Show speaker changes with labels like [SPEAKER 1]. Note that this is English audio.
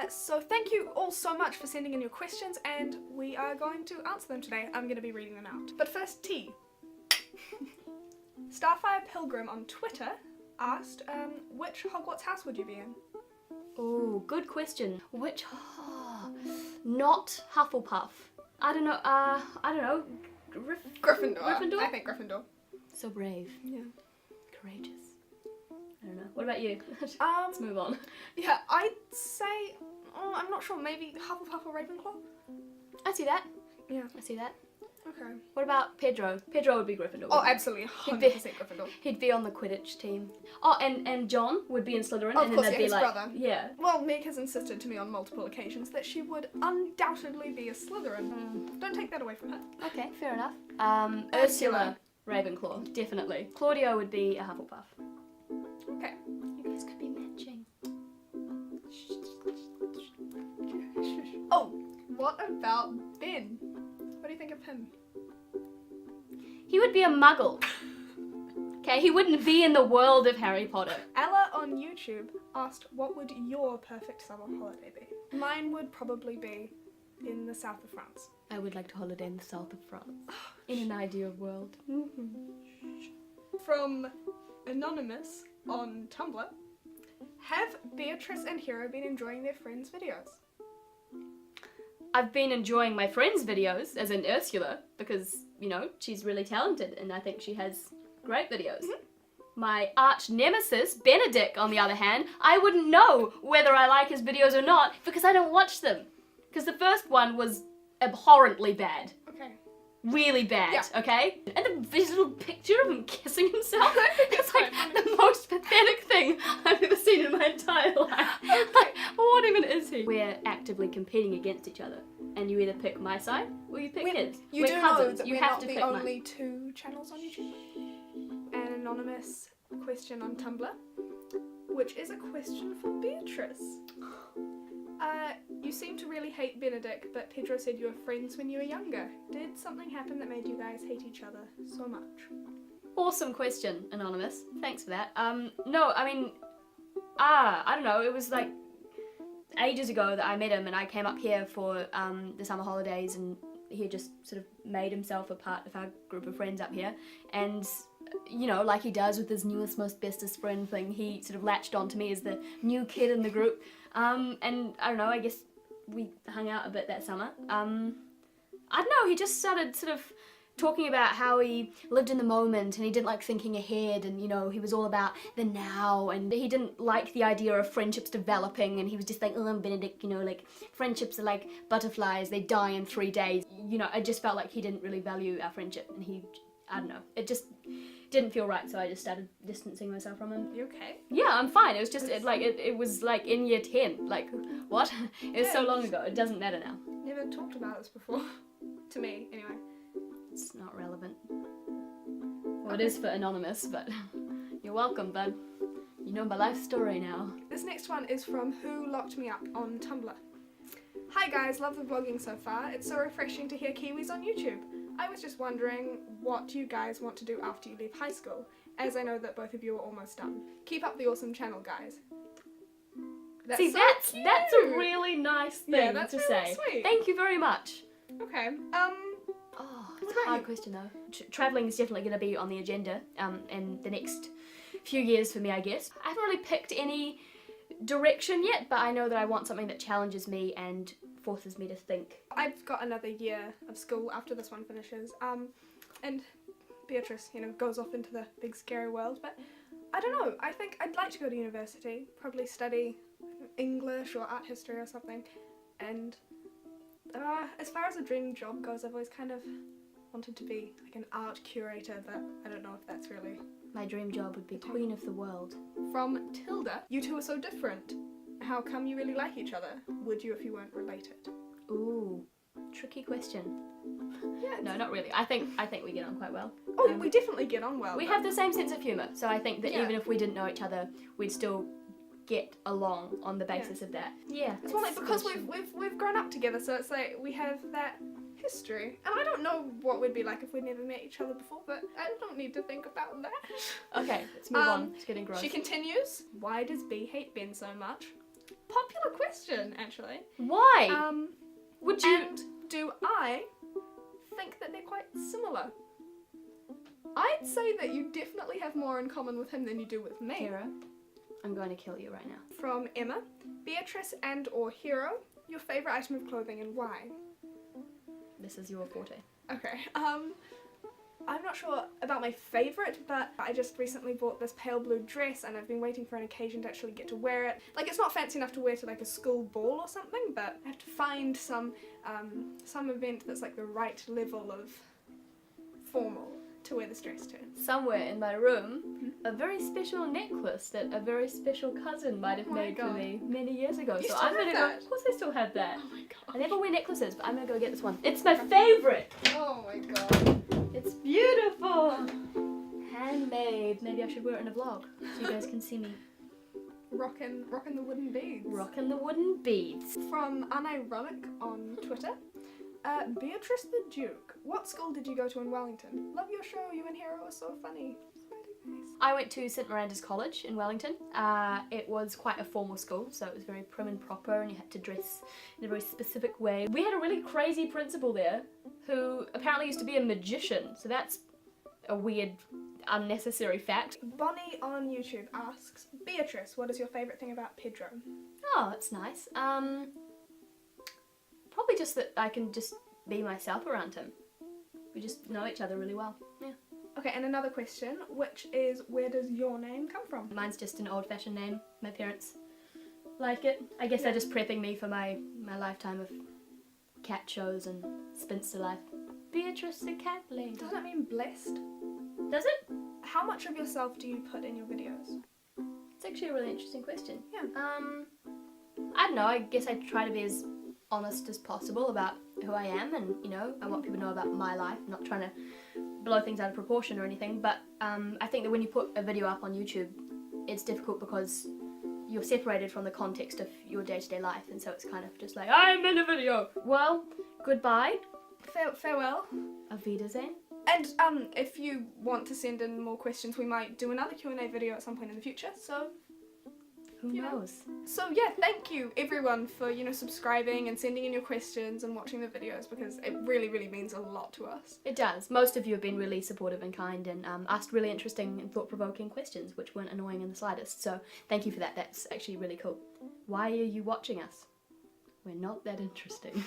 [SPEAKER 1] So thank you all so much for sending in your questions, and we are going to answer them today. I'm going to be reading them out. But first, tea. Starfire Pilgrim on Twitter asked, which Hogwarts house would you be in?
[SPEAKER 2] Oh, good question. Which? Not Hufflepuff. I don't know.
[SPEAKER 1] Gryffindor.
[SPEAKER 2] Gryffindor?
[SPEAKER 1] I think Gryffindor.
[SPEAKER 2] So brave.
[SPEAKER 1] Yeah.
[SPEAKER 2] Courageous. I don't know. What about you?
[SPEAKER 1] Let's
[SPEAKER 2] move on.
[SPEAKER 1] Yeah, I'd say, I'm not sure, maybe Hufflepuff or Ravenclaw?
[SPEAKER 2] I see that.
[SPEAKER 1] Yeah.
[SPEAKER 2] I see that.
[SPEAKER 1] Okay.
[SPEAKER 2] What about Pedro? Pedro would be Gryffindor.
[SPEAKER 1] Oh, absolutely, 100% Gryffindor.
[SPEAKER 2] He'd be on the Quidditch team. Oh, and John would be in Slytherin.
[SPEAKER 1] Of
[SPEAKER 2] and
[SPEAKER 1] course,
[SPEAKER 2] then they'd be
[SPEAKER 1] his
[SPEAKER 2] like,
[SPEAKER 1] brother.
[SPEAKER 2] Yeah.
[SPEAKER 1] Well, Meg has insisted to me on multiple occasions that she would undoubtedly be a Slytherin. Don't take that away from her.
[SPEAKER 2] Okay, fair enough. Ursula Ravenclaw, definitely. Claudio would be a Hufflepuff.
[SPEAKER 1] Okay.
[SPEAKER 2] You guys could be matching.
[SPEAKER 1] Oh, what about Ben? What do you think of him?
[SPEAKER 2] He would be a muggle. Okay, he wouldn't be in the world of Harry Potter.
[SPEAKER 1] Ella on YouTube asked, what would your perfect summer holiday be? Mine would probably be in the south of France.
[SPEAKER 2] I would like to holiday in the south of France. In an ideal world.
[SPEAKER 1] From Anonymous on Tumblr, have Beatrice and Hero been enjoying their friends' videos?
[SPEAKER 2] I've been enjoying my friends' videos, as in Ursula, because, you know, she's really talented and I think she has great videos. My arch nemesis, Benedict, on the other hand, I wouldn't know whether I like his videos or not because I don't watch them. Because the first one was abhorrently bad.
[SPEAKER 1] Okay.
[SPEAKER 2] Really bad,
[SPEAKER 1] Yeah.
[SPEAKER 2] Okay? And this little picture of him kissing himself, it's like the most pathetic thing I've ever seen in my entire life.
[SPEAKER 1] Okay.
[SPEAKER 2] What even is he? We're actively competing against each other. And you either pick my side, or you pick his.
[SPEAKER 1] You
[SPEAKER 2] we're
[SPEAKER 1] do
[SPEAKER 2] cousins.
[SPEAKER 1] know that
[SPEAKER 2] you
[SPEAKER 1] we're
[SPEAKER 2] have
[SPEAKER 1] not
[SPEAKER 2] to
[SPEAKER 1] the
[SPEAKER 2] pick
[SPEAKER 1] only
[SPEAKER 2] mine.
[SPEAKER 1] 2 channels on YouTube? An anonymous question on Tumblr, which is a question for Beatrice. You seem to really hate Benedict, but Pedro said you were friends when you were younger. Did something happen that made you guys hate each other so much?
[SPEAKER 2] Awesome question, Anonymous. Thanks for that. No, I mean, I don't know, it was like ages ago that I met him and I came up here for the summer holidays and he just sort of made himself a part of our group of friends up here and, you know, like he does with his newest, most bestest friend thing, he sort of latched onto me as the new kid in the group and I don't know, I guess we hung out a bit that summer. I don't know, he just started sort of talking about how he lived in the moment and he didn't like thinking ahead and, you know, he was all about the now and he didn't like the idea of friendships developing and he was just like, oh, I'm Benedict, you know, like friendships are like butterflies, they die in 3 days. You know, I just felt like he didn't really value our friendship and he, I don't know, it just didn't feel right, so I just started distancing myself from him.
[SPEAKER 1] You okay?
[SPEAKER 2] Yeah, I'm fine. It was just, it was like in year 10, like, what? It was so long ago, it doesn't matter now.
[SPEAKER 1] Never talked about this before. To me, anyway.
[SPEAKER 2] It's not relevant. Well, it is for Anonymous, but you're welcome, bud. You know my life story now.
[SPEAKER 1] This next one is from Who Locked Me Up on Tumblr. Hi guys, love the vlogging so far. It's so refreshing to hear Kiwis on YouTube. I was just wondering what you guys want to do after you leave high school, as I know that both of you are almost done. Keep up the awesome channel, guys.
[SPEAKER 2] See,
[SPEAKER 1] so
[SPEAKER 2] that's
[SPEAKER 1] cute.
[SPEAKER 2] a really nice thing
[SPEAKER 1] that's
[SPEAKER 2] to
[SPEAKER 1] really
[SPEAKER 2] say.
[SPEAKER 1] sweet.
[SPEAKER 2] Thank you very much.
[SPEAKER 1] Okay,
[SPEAKER 2] Oh,
[SPEAKER 1] What
[SPEAKER 2] it's
[SPEAKER 1] about
[SPEAKER 2] a hard
[SPEAKER 1] you?
[SPEAKER 2] question though. Traveling is definitely going to be on the agenda in the next few years for me, I guess. I haven't really picked any direction yet, but I know that I want something that challenges me and forces me to think.
[SPEAKER 1] I've got another year of school after this one finishes, and Beatrice, you know, goes off into the big scary world, but I don't know, I think I'd like to go to university, probably study English or art history or something, and as far as a dream job goes, I've always kind of wanted to be like an art curator, but I don't know if that's really...
[SPEAKER 2] My dream job would be Queen of the World.
[SPEAKER 1] From Tilda, you two are so different. How come you really like each other? Would you if you weren't related?
[SPEAKER 2] Ooh, tricky question.
[SPEAKER 1] Yeah.
[SPEAKER 2] No, not really. I think we get on quite well.
[SPEAKER 1] Oh, we definitely get on well.
[SPEAKER 2] We have the same sense of humour, so I think that
[SPEAKER 1] Yeah.
[SPEAKER 2] even if we didn't know each other, we'd still get along on the basis of that. Yeah.
[SPEAKER 1] It's more like because we've grown up together, so it's like we have that history. And I don't know what we'd be like if we'd never met each other before, but I don't need to think about that.
[SPEAKER 2] Okay, let's move on. It's getting gross.
[SPEAKER 1] She continues, why does B hate Ben so much? popular question, actually.
[SPEAKER 2] Why? Would you?
[SPEAKER 1] And do I think that they're quite similar? I'd say that you definitely have more in common with him than you do with me.
[SPEAKER 2] Gero, I'm going to kill you right now.
[SPEAKER 1] From Emma, Beatrice and or Hero, your favourite item of clothing and why?
[SPEAKER 2] This is your forte.
[SPEAKER 1] Okay, I'm not sure about my favourite, but I just recently bought this pale blue dress and I've been waiting for an occasion to actually get to wear it. Like, it's not fancy enough to wear to like a school ball or something, but I have to find some event that's like the right level of formal to wear this dress to.
[SPEAKER 2] Somewhere in my room, a very special necklace that a very special cousin might have made for me many years ago.
[SPEAKER 1] You
[SPEAKER 2] so
[SPEAKER 1] still
[SPEAKER 2] I'm gonna
[SPEAKER 1] have
[SPEAKER 2] go.
[SPEAKER 1] that?
[SPEAKER 2] Of course, I still have that.
[SPEAKER 1] Oh my god.
[SPEAKER 2] I never wear necklaces, but I'm gonna go get this one. It's my favorite.
[SPEAKER 1] Oh my god.
[SPEAKER 2] It's beautiful. Handmade. Maybe I should wear it in a vlog so you guys can see me
[SPEAKER 1] Rockin' the wooden beads.
[SPEAKER 2] rocking the wooden beads.
[SPEAKER 1] From Unironic on Twitter. Beatrice the Duke, what school did you go to in Wellington? Love your show, you and Hero are so funny.
[SPEAKER 2] I went to St Miranda's College in Wellington. It was quite a formal school, so it was very prim and proper and you had to dress in a very specific way. We had a really crazy principal there who apparently used to be a magician, so that's a weird, unnecessary fact.
[SPEAKER 1] Bonnie on YouTube asks, Beatrice, what is your favourite thing about Pedro?
[SPEAKER 2] Oh, that's nice. Probably just that I can just be myself around him. We just know each other really well. Yeah.
[SPEAKER 1] Okay, and another question, which is, where does your name come from?
[SPEAKER 2] Mine's just an old-fashioned name. My parents like it. I guess they're just prepping me for my lifetime of cat shows and spinster life. Beatrice the cat lady.
[SPEAKER 1] Doesn't that mean blessed?
[SPEAKER 2] Does it?
[SPEAKER 1] How much of yourself do you put in your videos?
[SPEAKER 2] It's actually a really interesting question.
[SPEAKER 1] Yeah.
[SPEAKER 2] I don't know, I guess I try to be as honest as possible about who I am and, you know, I want people to know about my life. I'm not trying to blow things out of proportion or anything, but I think that when you put a video up on YouTube, it's difficult because you're separated from the context of your day-to-day life, and so it's kind of just like, I'm in a video! Well, goodbye.
[SPEAKER 1] Farewell.
[SPEAKER 2] Auf Wiedersehen.
[SPEAKER 1] And if you want to send in more questions, we might do another Q&A video at some point in the future, so
[SPEAKER 2] Who knows?
[SPEAKER 1] So yeah, thank you everyone for, you know, subscribing and sending in your questions and watching the videos, because it really, really means a lot to us.
[SPEAKER 2] It does. Most of you have been really supportive and kind and asked really interesting and thought-provoking questions, which weren't annoying in the slightest, so thank you for that. That's actually really cool. Why are you watching us? We're not that interesting.